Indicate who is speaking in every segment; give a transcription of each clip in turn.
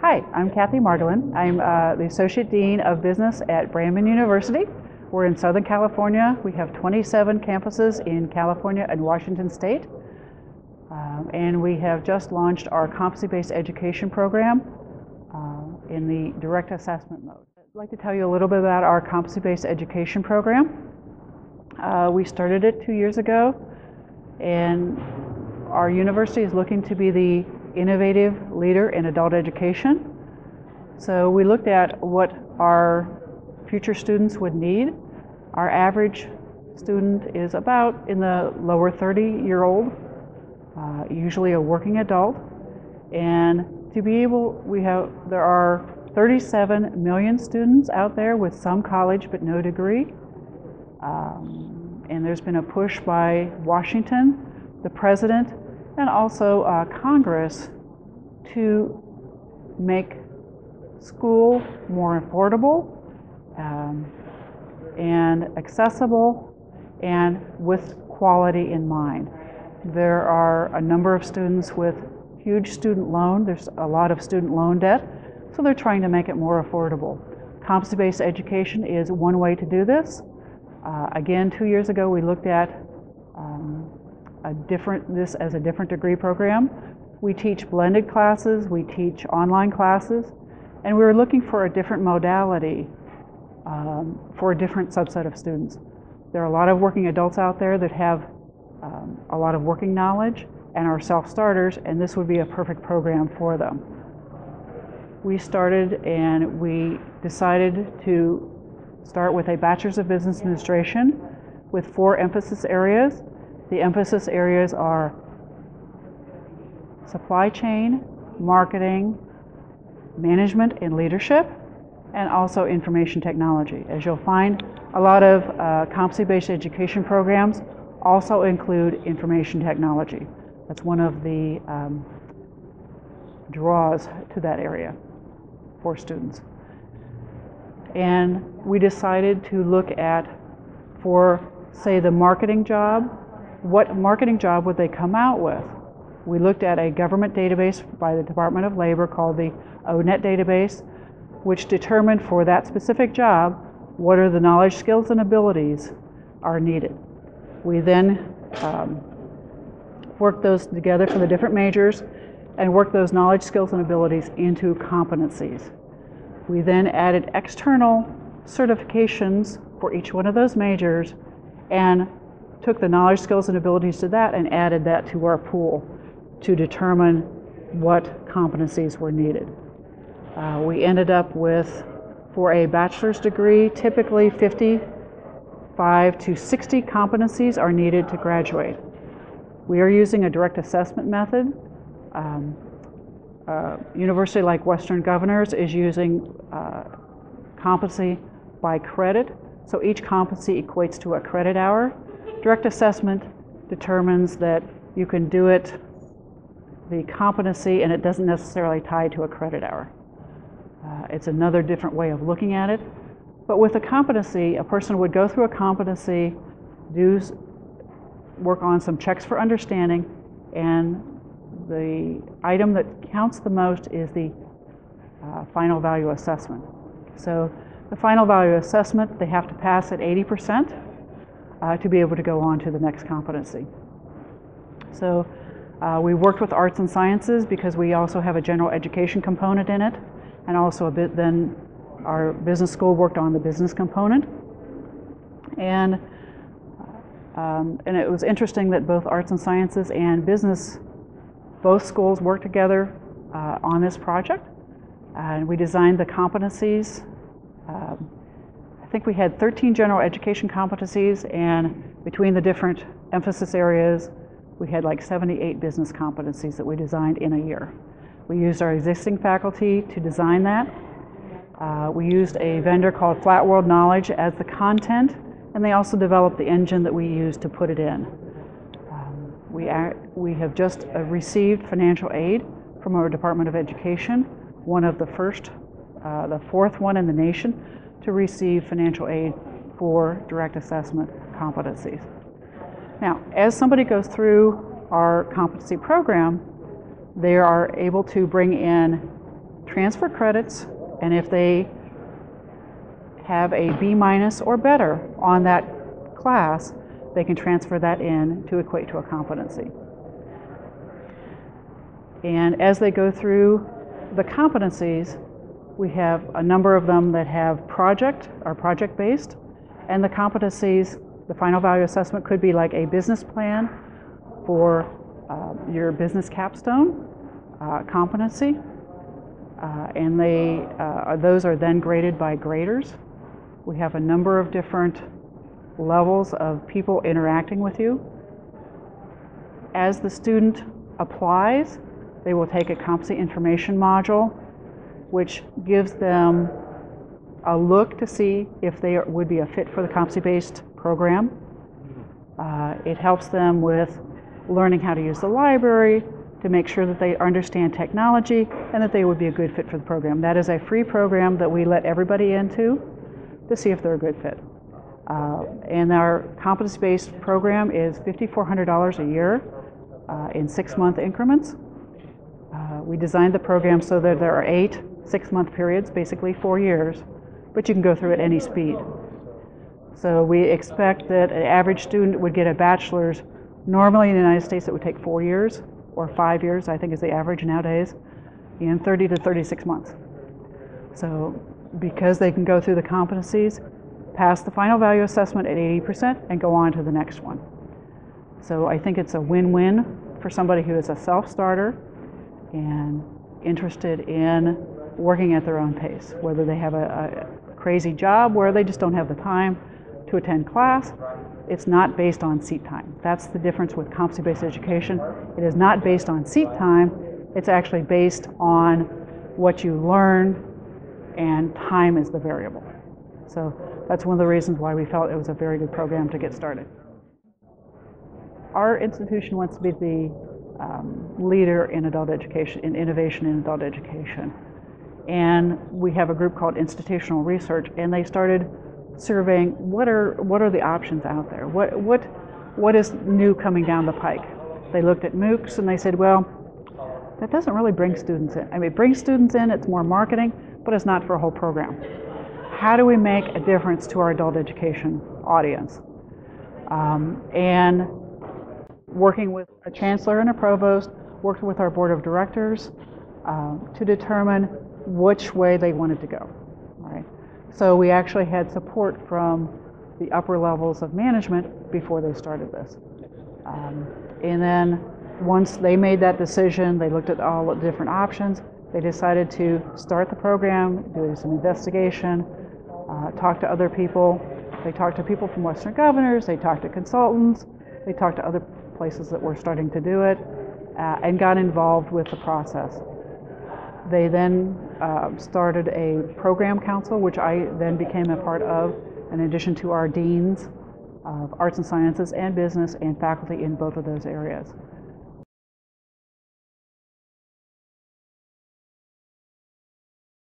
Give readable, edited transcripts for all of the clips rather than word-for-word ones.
Speaker 1: Hi, I'm Cathy Margolin. I'm the Associate Dean of Business at Brandman University. We're in Southern California. We have 27 campuses in California and Washington State. And we have just launched our competency-based education program in the direct assessment mode. I'd like to tell you a little bit about our competency-based education program. We started it 2 years ago, and our university is looking to be the innovative leader in adult education. So we looked at what our future students would need. Our average student is about in the lower 30-year-old, usually a working adult. And to be able, there are 37 million students out there with some college but no degree. And there's been a push by Washington, the president, and also Congress to make school more affordable and accessible and with quality in mind. There are a number of students with huge student loan. There's a lot of student loan debt, so they're trying to make it more affordable. Competency-based education is one way to do this. Again, 2 years ago we looked at this as a different degree program. We teach blended classes, we teach online classes, and we were looking for a different modality for a different subset of students. There are a lot of working adults out there that have a lot of working knowledge and are self-starters, and this would be a perfect program for them. We started and we decided to start with a Bachelor's of Business Administration with 4 emphasis areas. The emphasis areas are supply chain, marketing, management and leadership, and also information technology. As you'll find, a lot of competency-based education programs also include information technology. That's one of the draws to that area for students. And we decided to look at, for say the marketing job, what marketing job would they come out with? We looked at a government database by the Department of Labor called the ONET database, which determined for that specific job what are the knowledge, skills, and abilities are needed. We then worked those together for the different majors and worked those knowledge, skills, and abilities into competencies. We then added external certifications for each one of those majors and took the knowledge, skills, and abilities to that and added that to our pool to determine what competencies were needed. We ended up with, for a bachelor's degree, typically 55 to 60 competencies are needed to graduate. We are using a direct assessment method. University like Western Governors is using competency by credit, so each competency equates to a credit hour. Direct assessment determines that you can do it, the competency, and it doesn't necessarily tie to a credit hour. It's another different way of looking at it. But with a competency, a person would go through a competency, work on some checks for understanding, and the item that counts the most is the final value assessment. So the final value assessment, they have to pass at 80% to be able to go on to the next competency. So we worked with arts and sciences because we also have a general education component in it, and also a bit then our business school worked on the business component. And it was interesting that both arts and sciences and business, both schools worked together on this project. And we designed the competencies. I think we had 13 general education competencies, and between the different emphasis areas, we had like 78 business competencies that we designed in a year. We used our existing faculty to design that. We used a vendor called Flat World Knowledge as the content, and they also developed the engine that we used to put it in. We have just received financial aid from our Department of Education, one of the first, the 4th one in the nation to receive financial aid for direct assessment competencies. Now, as somebody goes through our competency program, they are able to bring in transfer credits, and if they have a B- or better on that class, they can transfer that in to equate to a competency. And as they go through the competencies, we have a number of them that have project-based, and the competencies, the final value assessment could be like a business plan for your business capstone competency, and those are then graded by graders. We have a number of different levels of people interacting with you. As the student applies, they will take a competency information module, which gives them a look to see if they would be a fit for the competency-based program. It helps them with learning how to use the library, to make sure that they understand technology and that they would be a good fit for the program. That is a free program that we let everybody into to see if they're a good fit. And our competency-based program is $5,400 a year in 6-month increments. We designed the program so that there are 8 6-month periods, basically 4 years, but you can go through at any speed. So we expect that an average student would get a bachelor's. Normally in the United States it would take 4 years, or 5 years, I think is the average nowadays, in 30 to 36 months. So because they can go through the competencies, pass the final value assessment at 80%, and go on to the next one. So I think it's a win-win for somebody who is a self-starter and interested in working at their own pace, whether they have a crazy job where they just don't have the time to attend class. It's not based on seat time. That's the difference with competency-based education. It is not based on seat time. It's actually based on what you learn, and time is the variable. So that's one of the reasons why we felt it was a very good program to get started. Our institution wants to be the leader in adult education, in innovation in adult education. And we have a group called Institutional Research, and they started surveying what are the options out there? What is new coming down the pike? They looked at MOOCs and they said, well, that doesn't really bring students in. I mean, it brings students in, it's more marketing, but it's not for a whole program. How do we make a difference to our adult education audience? And working with a chancellor and a provost, working with our board of directors to determine which way they wanted to go. Right? So we actually had support from the upper levels of management before they started this. And then once they made that decision, they looked at all the different options. They decided to start the program, do some investigation, talk to other people. They talked to people from Western governors, they talked to consultants, they talked to other places that were starting to do it, and got involved with the process. They then started a program council, which I then became a part of, in addition to our deans of arts and sciences and business and faculty in both of those areas.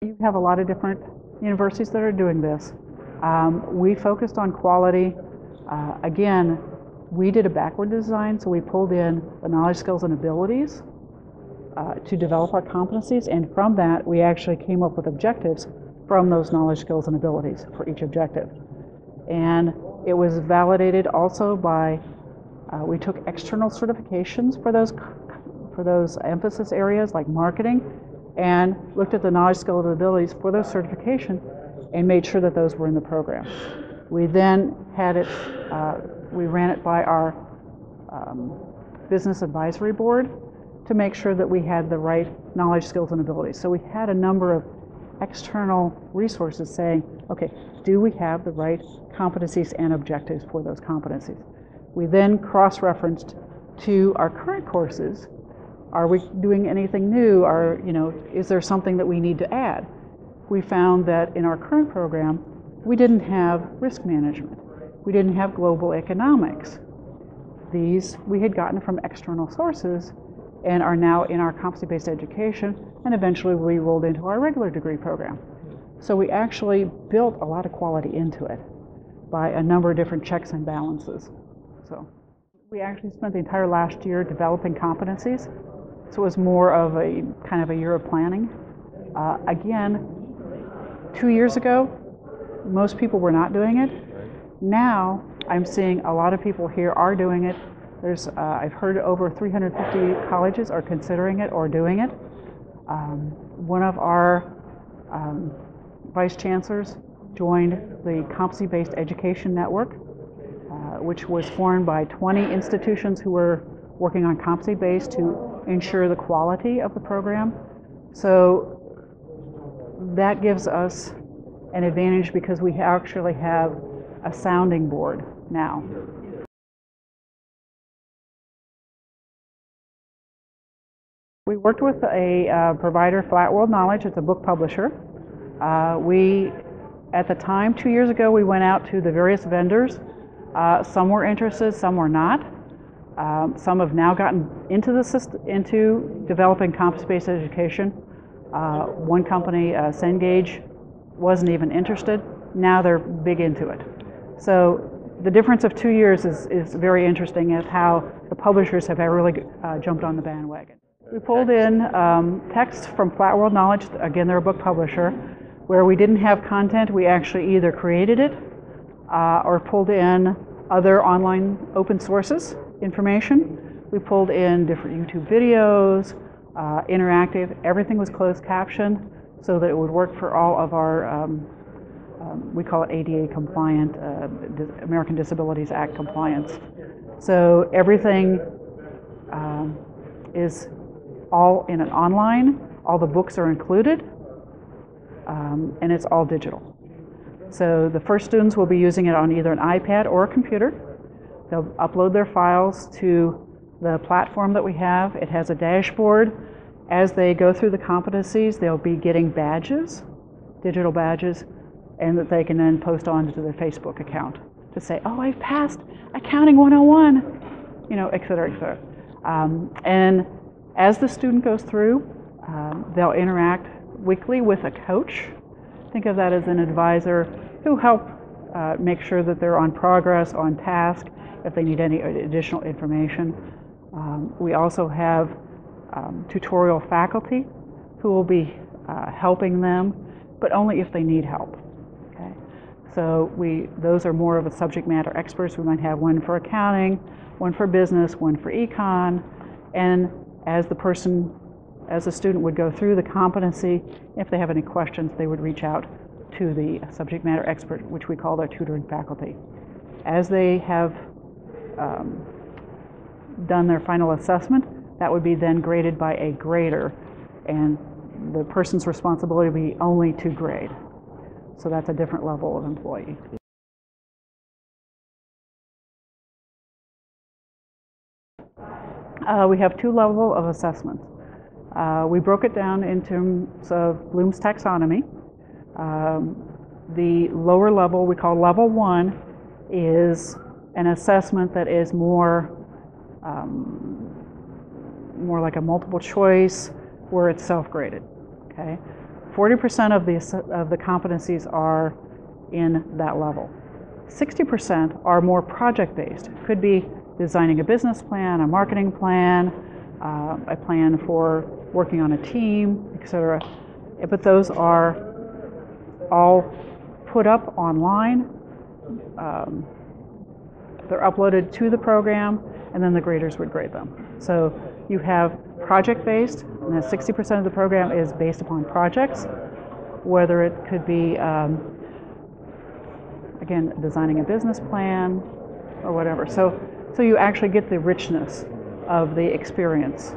Speaker 1: You have a lot of different universities that are doing this. We focused on quality. Again, we did a backward design, so we pulled in the knowledge, skills, and abilities to develop our competencies, and from that we actually came up with objectives from those knowledge, skills, and abilities for each objective. And it was validated also by, we took external certifications for those emphasis areas like marketing, and looked at the knowledge, skills, and abilities for those certifications and made sure that those were in the program. We then had it, we ran it by our business advisory board to make sure that we had the right knowledge, skills, and abilities. So we had a number of external resources saying, okay, do we have the right competencies and objectives for those competencies? We then cross-referenced to our current courses. Are we doing anything new? Is there something that we need to add? We found that in our current program, we didn't have risk management. We didn't have global economics. These we had gotten from external sources and are now in our competency-based education, and eventually we rolled into our regular degree program. So we actually built a lot of quality into it by a number of different checks and balances. So we actually spent the entire last year developing competencies So it was more of a kind of a year of planning. Again, 2 years ago, most people were not doing it. Now, I'm seeing a lot of people here are doing it. I've heard over 350 colleges are considering it or doing it. One of our vice chancellors joined the Competency-Based Education Network, which was formed by 20 institutions who were working on competency-based to ensure the quality of the program. So that gives us an advantage because we actually have a sounding board now. We worked with a provider, Flat World Knowledge. It's a book publisher. At the time, 2 years ago, we went out to the various vendors. Some were interested, some were not. Some have now gotten into developing competency-based education. One company, Cengage, wasn't even interested. Now they're big into it. So the difference of 2 years is very interesting as how the publishers have really jumped on the bandwagon. We pulled in texts from Flat World Knowledge. Again, they're a book publisher. Where we didn't have content, we actually either created it or pulled in other online open sources information. We pulled in different YouTube videos, interactive. Everything was closed captioned so that it would work for all of our, we call it ADA compliant, American Disabilities Act compliance. So everything is all in an online. All the books are included. And it's all digital. So the first students will be using it on either an iPad or a computer. They'll upload their files to the platform that we have. It has a dashboard. As they go through the competencies, they'll be getting badges, digital badges, and that they can then post onto their Facebook account to say, oh, I've passed Accounting 101, et cetera, et cetera. And as the student goes through, they'll interact weekly with a coach. Think of that as an advisor who help make sure that they're on progress, on task, if they need any additional information. We also have tutorial faculty who will be helping them, but only if they need help. Okay? So those are more of a subject matter experts. We might have one for accounting, one for business, one for econ, and as the student would go through the competency, if they have any questions, they would reach out to the subject matter expert, which we call their tutoring faculty. As they have done their final assessment, that would be then graded by a grader, and the person's responsibility would be only to grade. So that's a different level of employee. We have two levels of assessment. We broke it down in terms of Bloom's taxonomy. The lower level, we call level 1, is an assessment that is more like a multiple choice where it's self-graded. Okay, 40% of the competencies are in that level. 60% are more project-based. Could be designing a business plan, a marketing plan, a plan for working on a team, etc. But those are all put up online. They're uploaded to the program, and then the graders would grade them. So you have project-based, and then 60% of the program is based upon projects, whether it could be, again, designing a business plan or whatever. So you actually get the richness of the experience.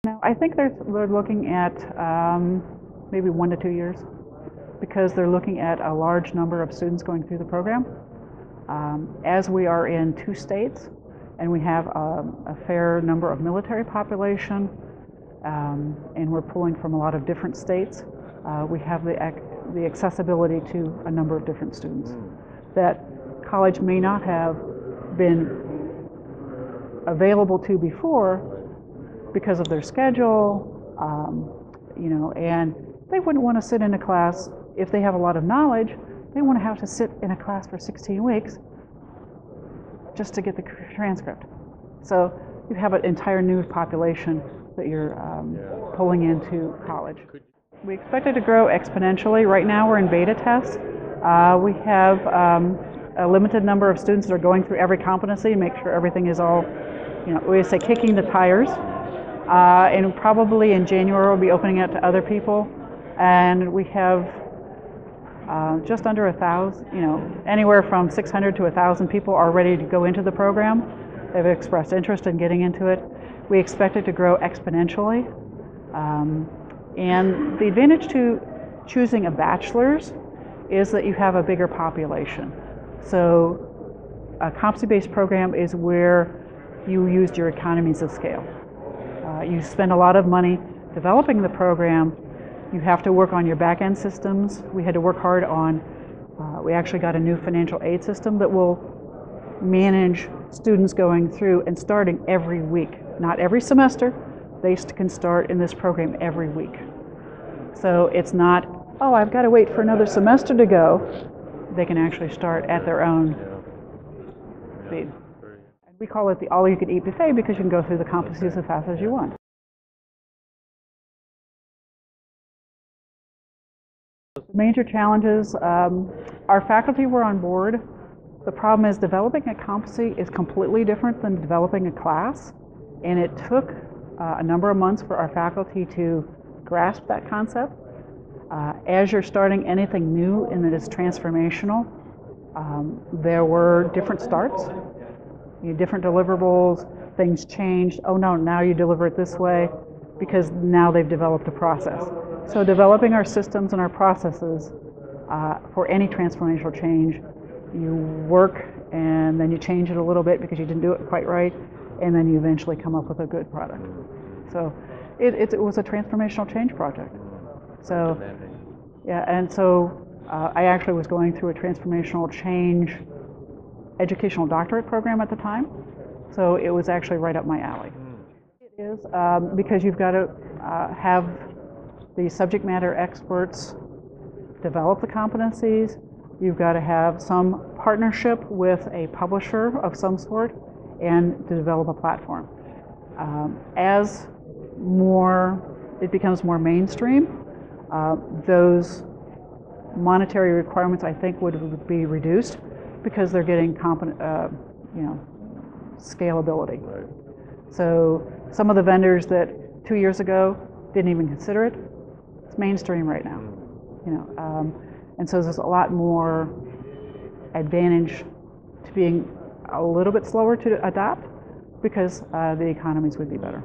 Speaker 1: Now, I think they're looking at maybe 1 to 2 years, because they're looking at a large number of students going through the program. As we are in 2 states, and we have a fair number of military population, and we're pulling from a lot of different states, we have the accessibility to a number of different students that college may not have been available to before because of their schedule, and they wouldn't want to sit in a class. If they have a lot of knowledge, they want to have to sit in a class for 16 weeks just to get the transcript. So you have an entire new population that you're pulling into college. We expect it to grow exponentially. Right now we're in beta tests. We have a limited number of students that are going through every competency and make sure everything is all, we say kicking the tires. And probably in January we'll be opening it to other people. And we have just under 1,000, anywhere from 600 to 1,000 people are ready to go into the program. They've expressed interest in getting into it. We expect it to grow exponentially. And the advantage to choosing a bachelor's is that you have a bigger population. So a competency-based program is where you used your economies of scale. You spend a lot of money developing the program. You have to work on your back-end systems. We had to work hard on, we actually got a new financial aid system that will manage students going through and starting every week. Not every semester, they can start in this program every week. So it's not, oh, I've got to wait for another semester to go. They can actually start at their own speed. We call it the all-you-can-eat buffet because you can go through the competencies as fast as you want. Major challenges, our faculty were on board. The problem is developing a competency is completely different than developing a class, and it took a number of months for our faculty to grasp that concept. As you're starting anything new and that is transformational, there were different starts, different deliverables, things changed. Oh no, now you deliver it this way because now they've developed a process. So developing our systems and our processes for any transformational change, you work and then you change it a little bit because you didn't do it quite right, and then you eventually come up with a good product. So it was a transformational change project. So yeah, and so I actually was going through a transformational change educational doctorate program at the time, so it was actually right up my alley. It is because you've got to have the subject matter experts develop the competencies. You've got to have some partnership with a publisher of some sort and to develop a platform. As it becomes more mainstream, those monetary requirements I think would be reduced because they're getting scalability. Right. So some of the vendors that 2 years ago didn't even consider it, it's mainstream right now. And so there's a lot more advantage to being a little bit slower to adopt because the economies would be better.